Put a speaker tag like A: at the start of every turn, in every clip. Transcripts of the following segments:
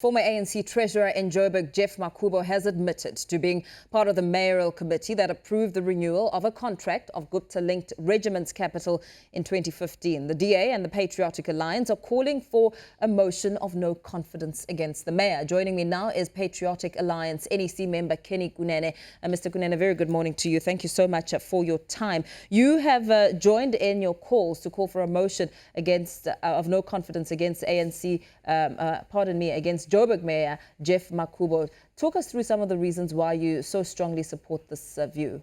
A: Former ANC Treasurer in Joburg, Geoff Makhubo, has admitted to being part of the mayoral committee that approved the renewal of a contract of Gupta-linked regiment's capital in 2015. The DA and the Patriotic Alliance are calling for a motion of no confidence against the mayor. Joining me now is Patriotic Alliance NEC Member Kunene. Mr. Kunene, very good morning to you. Thank you so much for your time. You have joined in your calls to call for a motion against of no confidence against ANC, against Joburg Mayor Geoff Makhubo. Talk us through some of the reasons why you so strongly support this view.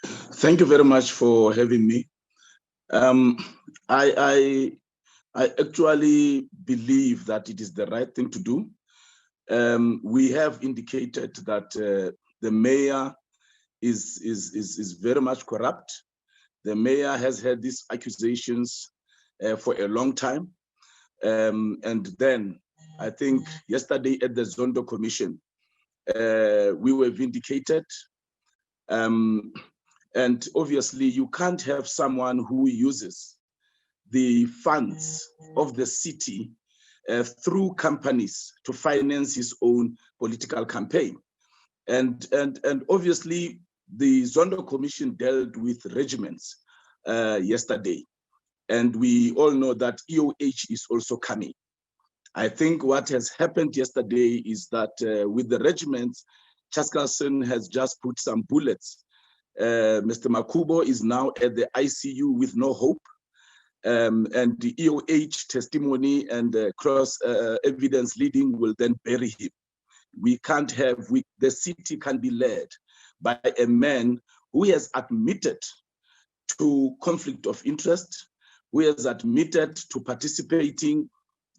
B: Thank you very much for having me. I actually believe that it is the right thing to do. We have indicated that the mayor is very much corrupt. The mayor has had these accusations for a long time. And then I think yesterday at the Zondo Commission, we were vindicated. And obviously you can't have someone who uses the funds of the city through companies to finance his own political campaign. And obviously the Zondo Commission dealt with regiments yesterday. And we all know that EOH is also coming. I think what has happened yesterday is that with the regiments, Chaskalson has just put some bullets. Mr. Makhubo is now at the ICU with no hope. And the EOH testimony and cross evidence leading will then bury him. We can't have, the city can be led by a man who has admitted to conflict of interest, who has admitted to participating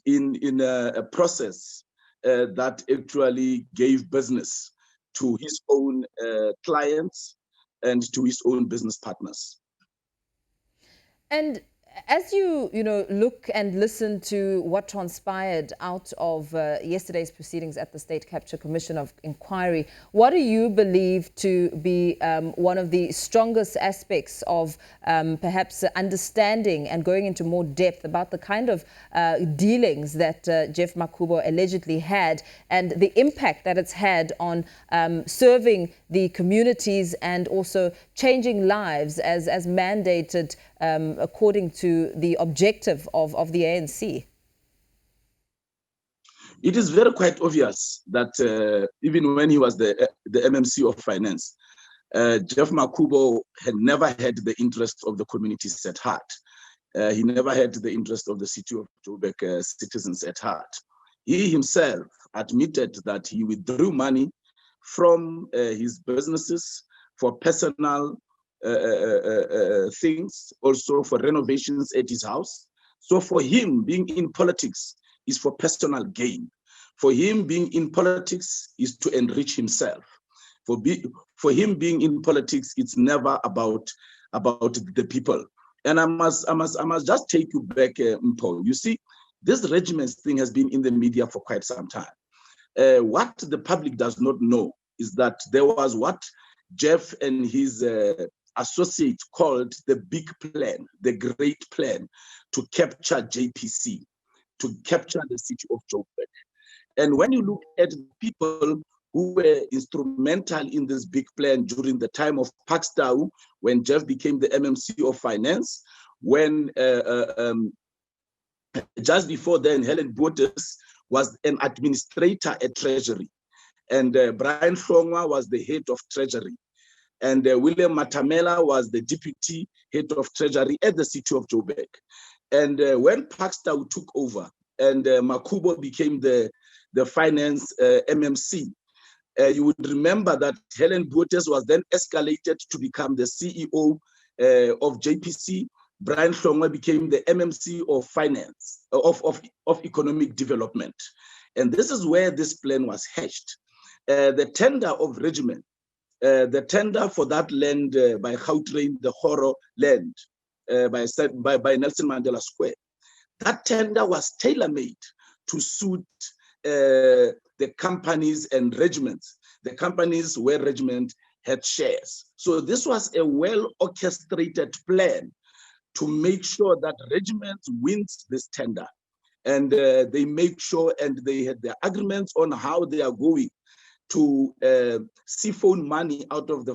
B: in a process that actually gave business to his own clients and to his own business partners.
A: And as you look and listen to what transpired out of yesterday's proceedings at the State Capture Commission of Inquiry, what do you believe to be one of the strongest aspects of perhaps understanding and going into more depth about the kind of dealings that Geoff Makhubo allegedly had and the impact that it's had on serving the communities and also changing lives as mandated according to the objective of the ANC?
B: It is very quite obvious that even when he was the MMC of Finance, Geoff Makhubo had never had the interest of the communities at heart. He never had the interest of the city of Joburg citizens at heart. He himself admitted that he withdrew money from his businesses for personal things, also for renovations at his house. So for him, being in politics is for personal gain. For him, being in politics is to enrich himself. For him, being in politics, it's never about the people. And I must just take you back, Mpo. You see, this regiments thing has been in the media for quite some time. What the public does not know is that there was what Geoff and his associates called the big plan, the great plan to capture JPC, to capture the city of Joburg. And when you look at people who were instrumental in this big plan during the time of Pakstow, when Geoff became the MMC of Finance, when just before then, Helen Bottas was an administrator at Treasury, and Brian Hlongwa was the head of Treasury. And William Matamela was the deputy head of Treasury at the city of Joburg. And when Pakstow took over and Makhubo became the finance MMC, you would remember that Helen Bottas was then escalated to become the CEO of JPC. Brian Hlongwa became the MMC of finance, of economic development. And this is where this plan was hatched. The tender of regiment, the tender for that land by Gautrain, the Horo land by Nelson Mandela Square, that tender was tailor-made to suit the companies and regiments, the companies where regiment had shares. So this was a well-orchestrated plan to make sure that regiment wins this tender. and they make sure, and they had their agreements on how they are going to siphon money out of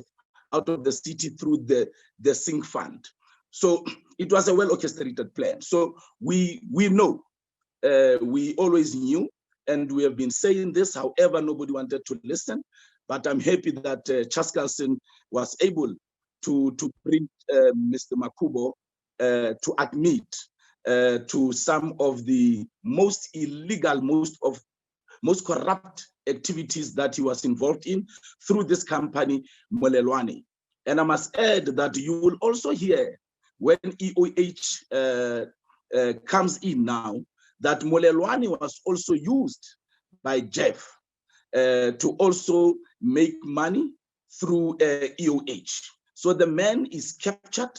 B: the city through the sink fund. So it was a well-orchestrated plan. So we know, we always knew, and we have been saying this. However, nobody wanted to listen. But I'm happy that Chaskalson was able to bring Mr. Makhubo to admit to some of the most illegal, most corrupt activities that he was involved in through this company, Molelwane. And I must add that you will also hear when EOH comes in now, that Molelwane was also used by Geoff to also make money through EOH. So the man is captured,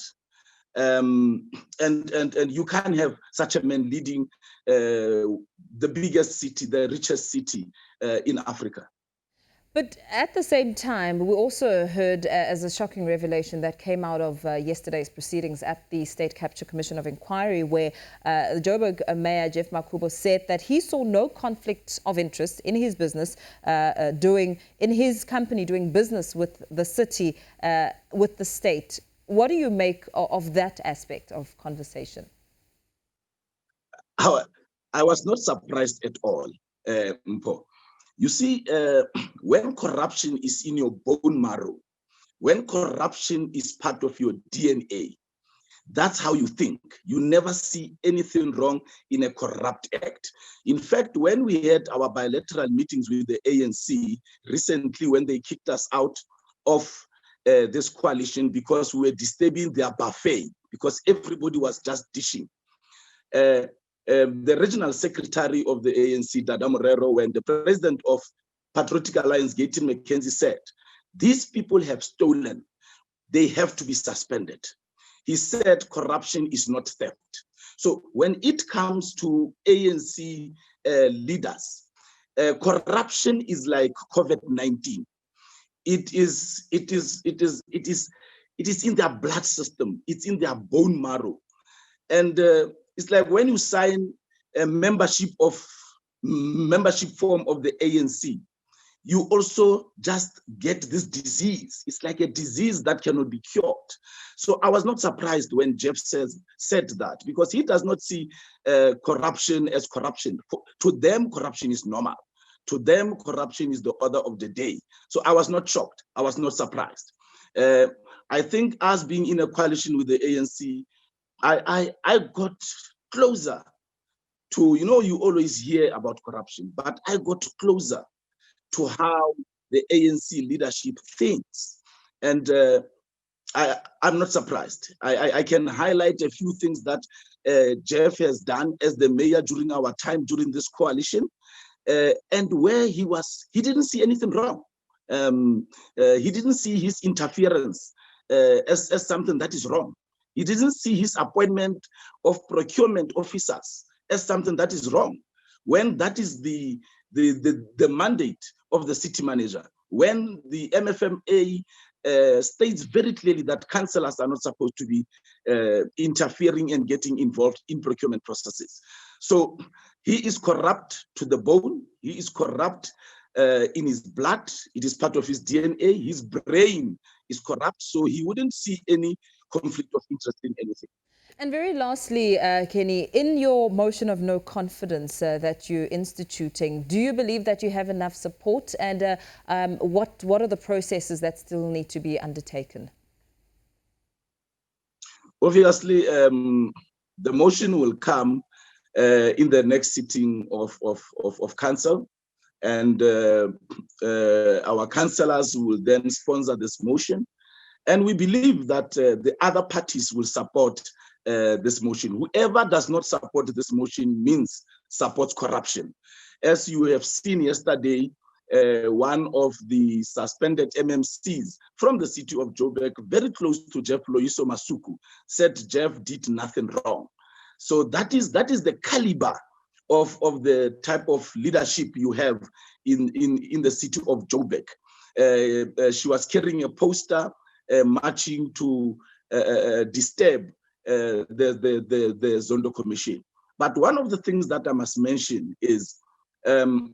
B: and you can't have such a man leading the biggest city, the richest city in Africa.
A: But at the same time, we also heard as a shocking revelation that came out of yesterday's proceedings at the State Capture Commission of Inquiry, where Joburg Mayor Geoff Makhubo said that he saw no conflict of interest in his business, in his company doing business with the city, with the state. What do you make of that aspect of conversation?
B: I was not surprised at all, Mpo. You see, when corruption is in your bone marrow, when corruption is part of your DNA, that's how you think. You never see anything wrong in a corrupt act. In fact, when we had our bilateral meetings with the ANC recently, when they kicked us out of this coalition because we were disturbing their buffet, because everybody was just dishing. The regional secretary of the ANC, Dada Morero, when the president of Patriotic Alliance, Gayton McKenzie, said, these people have stolen, they have to be suspended. He said corruption is not theft. So when it comes to ANC leaders, corruption is like COVID-19. It is in their blood system, it's in their bone marrow. And it's like when you sign a membership form of the ANC, you also just get this disease. It's like a disease that cannot be cured. So I was not surprised when Geoff said that, because he does not see corruption as corruption. To them, corruption is normal. To them, corruption is the order of the day. So I was not shocked. I was not surprised. I think us being in a coalition with the ANC, I got closer to, you always hear about corruption, but I got closer to how the ANC leadership thinks. And I'm not surprised. I can highlight a few things that Geoff has done as the mayor during our time during this coalition, and where he didn't see anything wrong. He didn't see his interference as something that is wrong. He didn't see his appointment of procurement officers as something that is wrong, when that is the mandate of the city manager. When the MFMA states very clearly that councillors are not supposed to be interfering and getting involved in procurement processes. So he is corrupt to the bone. He is corrupt in his blood. It is part of his DNA. His brain is corrupt, so he wouldn't see any conflict of interest in anything.
A: And very lastly, Kenny, in your motion of no confidence that you're instituting, do you believe that you have enough support? And what are the processes that still need to be undertaken?
B: Obviously, the motion will come in the next sitting of council, and our councillors will then sponsor this motion. And we believe that the other parties will support this motion. Whoever does not support this motion means supports corruption. As you have seen yesterday, one of the suspended MMCs from the city of Joburg, very close to Geoff Masuku, said Geoff did nothing wrong. So that is the caliber of the type of leadership you have in the city of Joburg. She was carrying a poster marching to disturb the Zondo Commission. But one of the things that I must mention is Mr.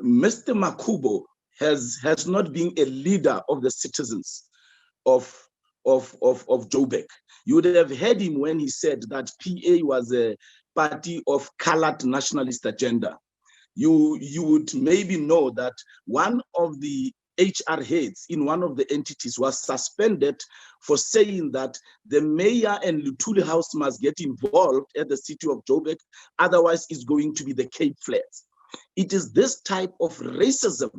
B: Makhubo has not been a leader of the citizens of Joburg. You would have heard him when he said that PA was a party of colored nationalist agenda. You would maybe know that one of the HR heads in one of the entities was suspended for saying that the mayor and Luthuli House must get involved at the city of Joburg, otherwise it's going to be the Cape Flats. It is this type of racism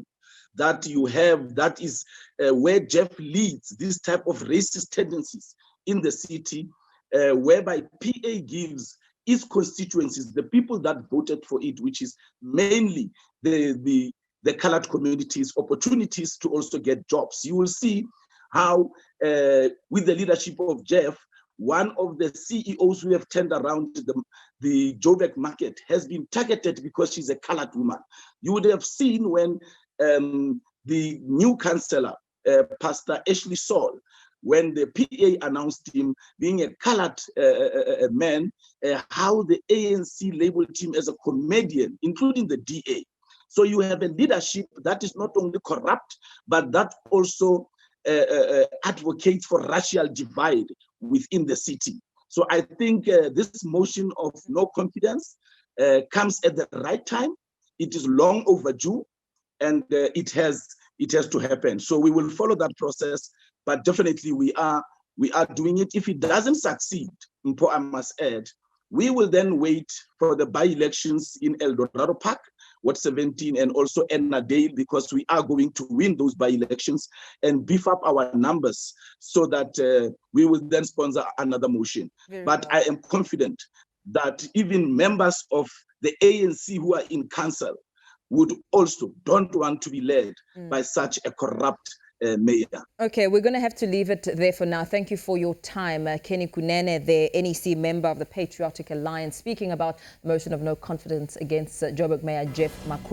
B: that you have, that is where Geoff leads, this type of racist tendencies in the city, whereby PA gives its constituencies, the people that voted for it, which is mainly the colored communities, opportunities to also get jobs. You will see how, with the leadership of Geoff, one of the CEOs who have turned around the Joburg market has been targeted because she's a colored woman. You would have seen when the new councillor, Pastor Ashley Saul, when the PA announced him being a colored man, how the ANC labeled him as a comedian, including the DA. So you have a leadership that is not only corrupt, but that also advocates for racial divide within the city. So I think this motion of no confidence comes at the right time. It is long overdue, and it has to happen. So we will follow that process, but definitely we are doing it. If it doesn't succeed, I must add, we will then wait for the by-elections in El Dorado Park, Ward 17, and also Ennadale, because we are going to win those by-elections and beef up our numbers so that we will then sponsor another motion. But I am confident that even members of the ANC who are in council would also don't want to be led by such a corrupt mayor.
A: Okay, we're going to have to leave it there for now. Thank you for your time. Kenny Kunene, the NEC member of the Patriotic Alliance, speaking about the motion of no confidence against Joburg Mayor Geoff Makhubo.